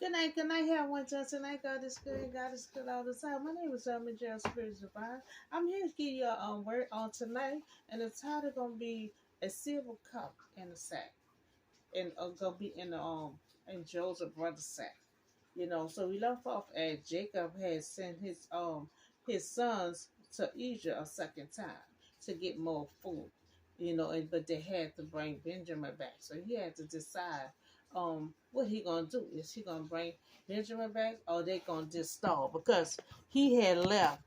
Good night, here. One time tonight. God is good. God is good all the time. My name is Michelle Spirits Divine. I'm here to give you a word on tonight, and the title gonna be a silver cup in a sack, and gonna be in Joseph brother's sack. So we left off at Jacob had sent his sons to Egypt a second time to get more food. But they had to bring Benjamin back. So he had to decide what he gonna do. Is he gonna bring Benjamin back or they gonna just stall? Because he had left.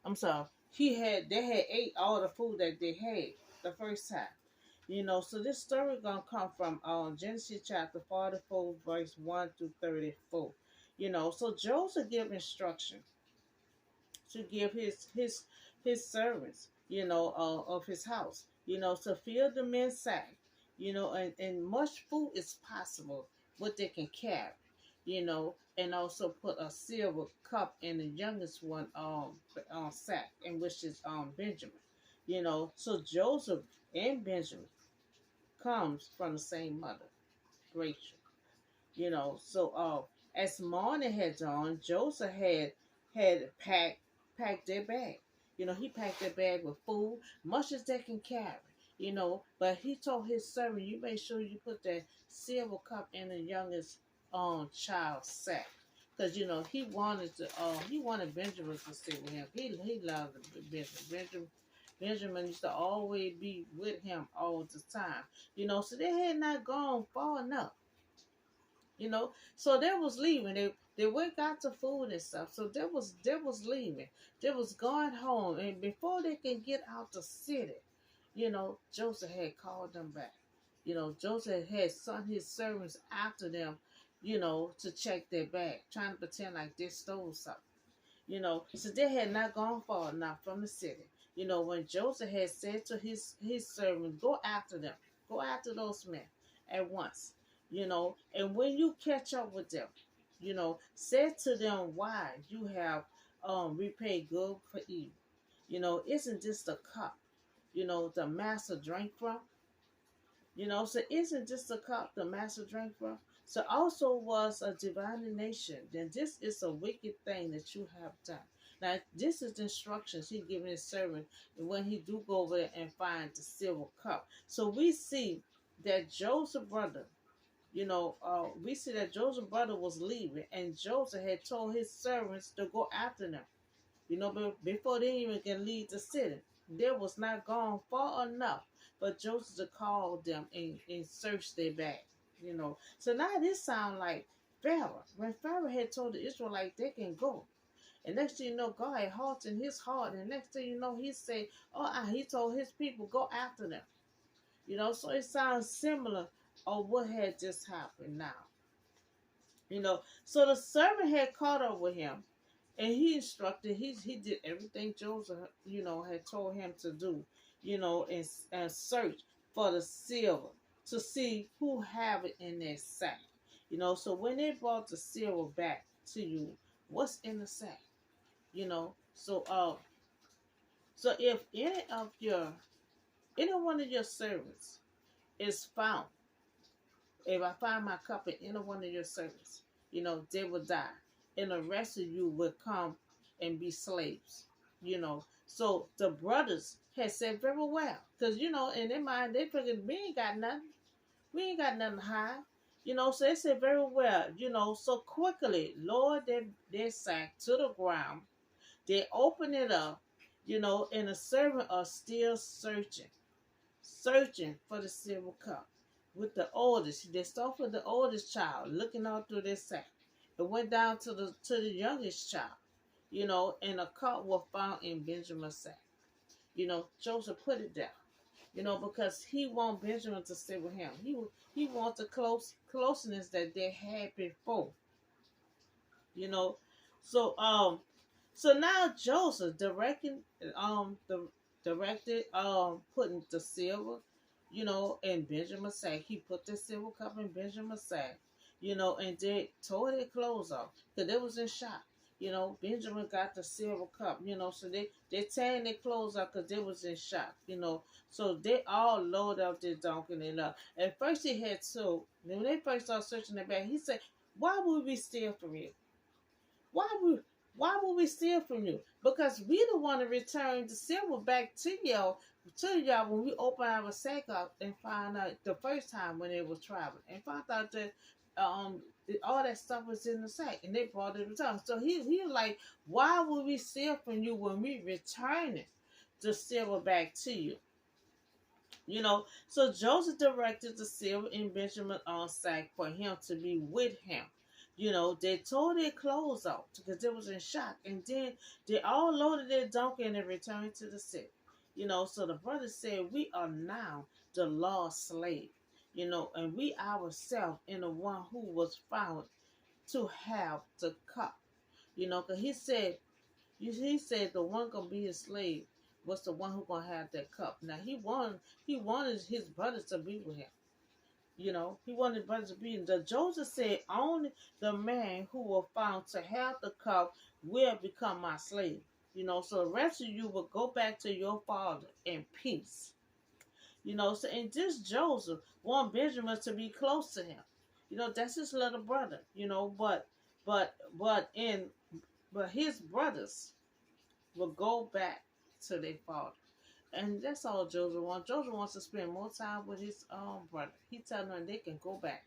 I'm sorry. They had ate all the food that they had the first time. So this story gonna come from Genesis chapter 44, verse 1 through 34. So Joseph gave instruction to give his servants, of his house, to fill the men's sack, and much food is possible what they can carry, and also put a silver cup in the youngest one sack, and which is Benjamin. So Joseph and Benjamin comes from the same mother, Rachel. As morning had dawned, Joseph had packed their bag. He packed their bag with food, much as they can carry. But he told his servant, "You make sure you put that silver cup in the youngest child's sack." Because he wanted Benjamin to stay with him. He loved Benjamin. Benjamin used to always be with him all the time. So they had not gone far enough. So they was leaving. They went got the food and stuff. So they was leaving. They was going home, and before they can get out the city, Joseph had called them back. Joseph had sent his servants after them, to check their bag, trying to pretend like they stole something. So they had not gone far enough from the city. When Joseph had said to his servant, "Go after them, go after those men at once." And when you catch up with them, say to them why you have repaid good for evil. Isn't this the cup, the master drank from? So isn't this the cup the master drank from? So also was a divination. Then this is a wicked thing that you have done. Now this is the instructions he giving his servant when he do go over there and find the silver cup. So we see that Joseph's brother was leaving, and Joseph had told his servants to go after them. But before they even can leave the city, they was not gone far enough for Joseph to call them and search their bag. So now this sound like Pharaoh. When Pharaoh had told the Israelites they can go, and next thing you know, God had halted in his heart, and next thing you know, he said, he told his people go after them. So it sounds similar of what had just happened now. So the servant had caught up with him, and he instructed. He did everything Joseph, had told him to do, and search for the silver to see who have it in their sack. So when they brought the silver back to you, what's in the sack? So if any one of your servants is found, if I find my cup in any one of your servants, they will die. And the rest of you will come and be slaves. So the brothers had said very well. Because, in their mind, they figured we ain't got nothing. We ain't got nothing to hide. So they said very well, so quickly lowered their sack to the ground. They opened it up, and the servant are still searching for the silver cup with the oldest. They start with the oldest child, looking out through their sack. It went down to the youngest child, and a cup was found in Benjamin's sack. Joseph put it down, because he want Benjamin to stay with him. He wants the closeness that they had before, you know. So so now Joseph directed putting the silver, in Benjamin's sack. He put the silver cup in Benjamin's sack, and they tore their clothes off because they was in shock. You know, Benjamin got the silver cup. You know, so they tearing their clothes out because they was in shock. You know, so they all load up their donkey and up. At first he had two. When they first started searching their bag, he said, "Why would we steal from you? Why would why would we steal from you? Because we don't want to return the silver back to y'all when we open our sack up and find out the first time when they was traveling and found out that all that stuff was in the sack and they brought it return. So he was like, why would we steal from you when we return it the silver back to you? You know, so Joseph directed the silver in Benjamin's sack for him to be with him. You know, they tore their clothes off because they was in shock, and then they all loaded their donkey and they returned to the city. You know, so the brother said, "We are now the lost slave." You know, and we ourselves in the one who was found to have the cup. You know, because he said the one gonna be his slave was the one who gonna have that cup. Now he wanted his brothers to be with him. You know, he wanted brothers to be. The Joseph said, only the man who will found to have the cup will become my slave. You know, so the rest of you will go back to your father in peace. You know, so and this Joseph want Benjamin to be close to him. You know, that's his little brother. You know, but his brothers will go back to their father. And that's all Joseph wants. Joseph wants to spend more time with his brother. He telling them they can go back.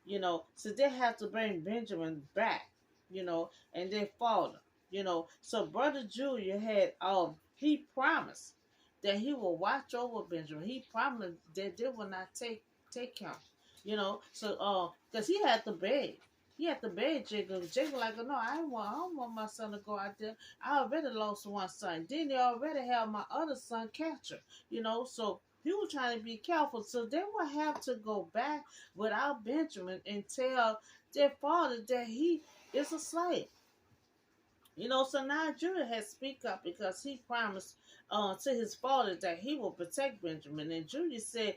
You know, so they have to bring Benjamin back, you know, and their father. You know. So brother Julia had he promised that he will watch over Benjamin. He promised that they will not take him. You know, so because he had to beg. He had to beg Jacob. Jacob like, no, I don't want my son to go out there. I already lost one son. Then they already have my other son captured. You know, so he was trying to be careful. So they will have to go back without Benjamin and tell their father that he is a slave. You know, so now Judah has speak up because he promised to his father that he will protect Benjamin. And Judah said,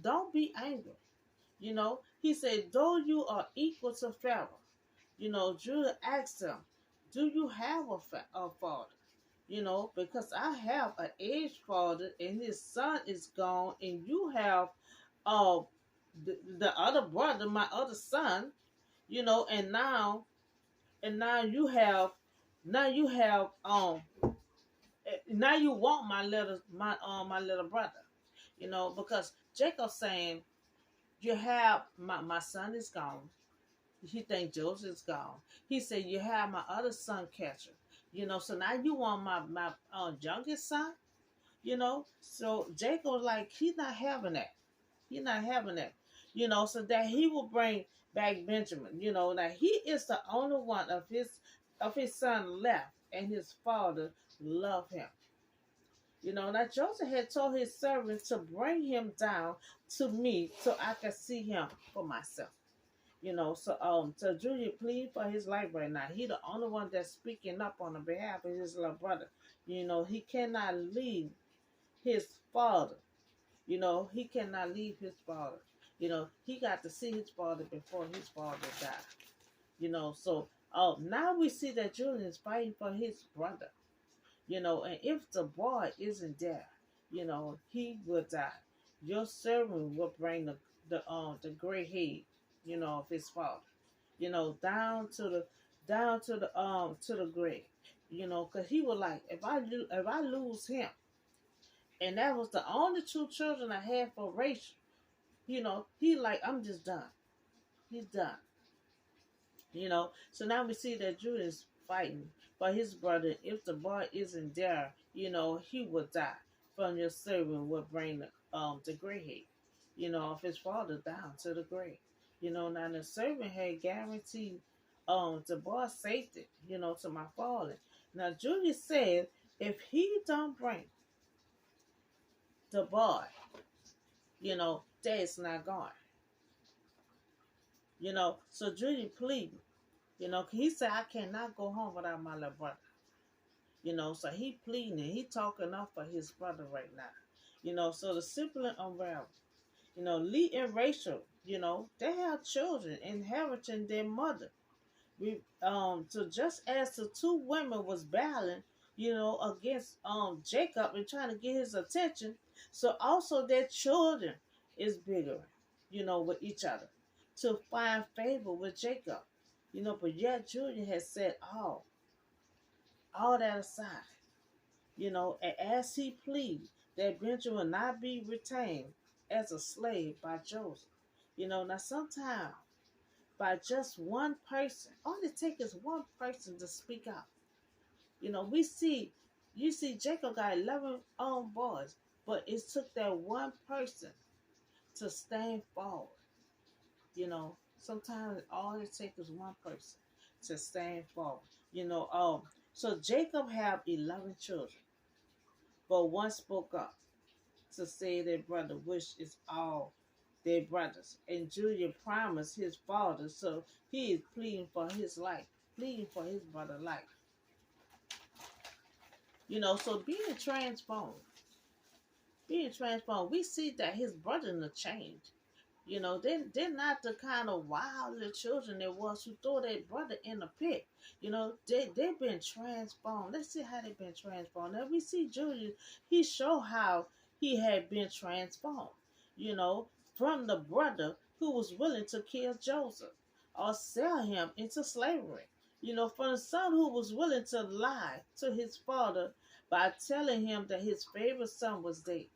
Don't be angry. You know, he said, though you are equal to Pharaoh, you know, Judah asked him, do you have a father? You know, because I have an aged father and his son is gone, and you have uh, the other brother, my other son, you know, and now you want my little brother, you know, because Jacob saying you have my son is gone. He think Joseph is gone. He said you have my other son catcher, you know, so now you want my youngest son, you know. So Jacob like he's not having that. He's not having that, you know. So that he will bring back Benjamin, you know. That he is the only one of his son left, and his father loved him. You know, now Joseph had told his servant to bring him down to me so I could see him for myself. You know, so Julia plead for his life right now. He the only one that's speaking up on the behalf of his little brother. You know, he cannot leave his father. You know, he cannot leave his father. You know, he got to see his father before his father died. You know, so now we see that Julian is fighting for his brother. You know, and if the boy isn't there, you know, he will die. Your servant will bring the gray head, you know, of his father, you know, down to the grave, you know, because he was like, if I lose him, and that was the only two children I had for Rachel, you know, he like, I'm just done. He's done. You know, so now we see that Judah is fighting for his brother. If the boy isn't there, you know, he will die. From your servant will bring the gray head, you know, of his father down to the grave. You know, now the servant had guaranteed the boy's safety, you know, to my father. Now Judah said, if he don't bring the boy, you know, dad's not going. You know, so Judah pleaded, you know, 'cause he said, I cannot go home without my little brother. You know, so he pleading and he talking up for his brother right now. You know, so the sibling unravel. You know, Lee and Rachel, you know, they have children inheriting their mother. So just as the two women was battling, against Jacob and trying to get his attention, so also their children is bigger, with each other to find favor with Jacob. But yet Judah has said all that aside, and as he pleaded that Benjamin not be retained as a slave by Joseph. Now sometimes by just one person, all it takes is one person to speak out. You see Jacob got 11 boys, but it took that one person to stand forward. Sometimes all it takes is one person to stand forward. So Jacob have 11 children, but one spoke up to say their brother, which is all their brothers. And Judah promised his father, so he is pleading for his life, pleading for his brother's life. So being transformed, we see that his brother in the change. They're not the kind of wild little children that was who throw their brother in the pit. They've been transformed. Let's see how they've been transformed. Now we see Julius, he showed how he had been transformed, you know, from the brother who was willing to kill Joseph or sell him into slavery. From the son who was willing to lie to his father by telling him that his favorite son was dead.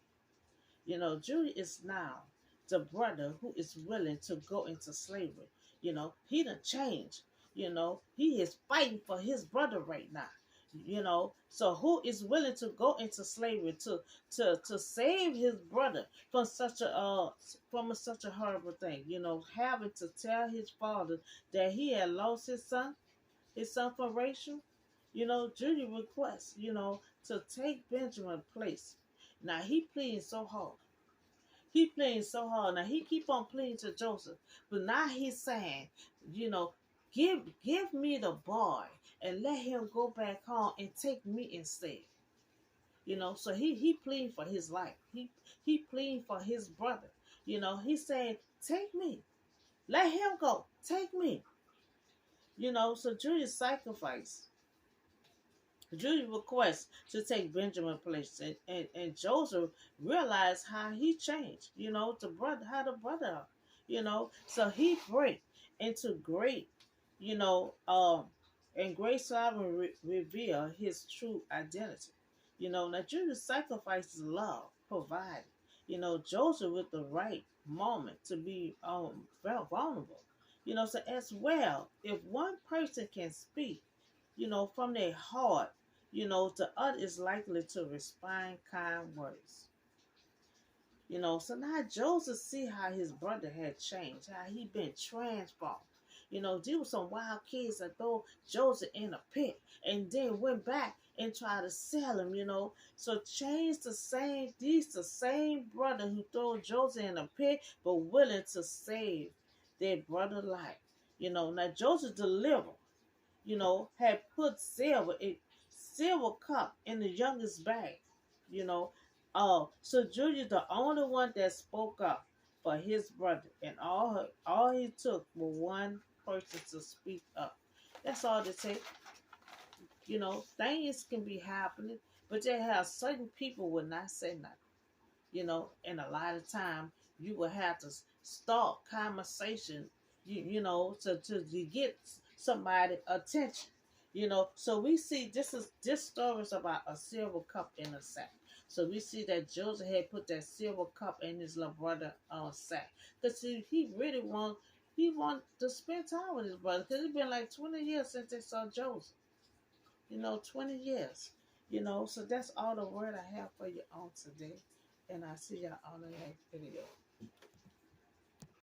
Judah is now the brother who is willing to go into slavery. He done changed. He is fighting for his brother right now. So who is willing to go into slavery to save his brother from such a horrible thing? Having to tell his father that he had lost his son from Rachel. Judah requests, to take Benjamin's place. Now he pleading so hard. He playing so hard. Now he keep on pleading to Joseph, but now he's saying, you know, give me the boy and let him go back home and take me instead. So he pleading for his life. He pleading for his brother. He's saying, take me, let him go, take me. So Julius sacrifice. Judah requests to take Benjamin's place, and Joseph realized how he changed, how the brother, so he break into great, you know, and great sovereign reveal his true identity. Now Judah's sacrifices love provided, Joseph with the right moment to be vulnerable. So as well, if one person can speak, from their heart, the other is likely to respond kind words. So now Joseph see how his brother had changed, how he been transformed. There were some wild kids that threw Joseph in a pit and then went back and tried to sell him, So change the same brother who threw Joseph in a pit, but willing to save their brother's life. Now Joseph delivered, had put silver cup in the youngest bag, you know. So Julia, the only one that spoke up for his brother, and all he took was one person to speak up. That's all it takes. Things can be happening, but they have certain people will not say nothing. And a lot of time you will have to start conversation, to get somebody attention. So we see this story is about a silver cup in a sack. So we see that Joseph had put that silver cup in his little brother sack because he really want to spend time with his brother because it's been like 20 years since they saw Joseph. 20 years. So that's all the word I have for you on today. And I see y'all on the next video.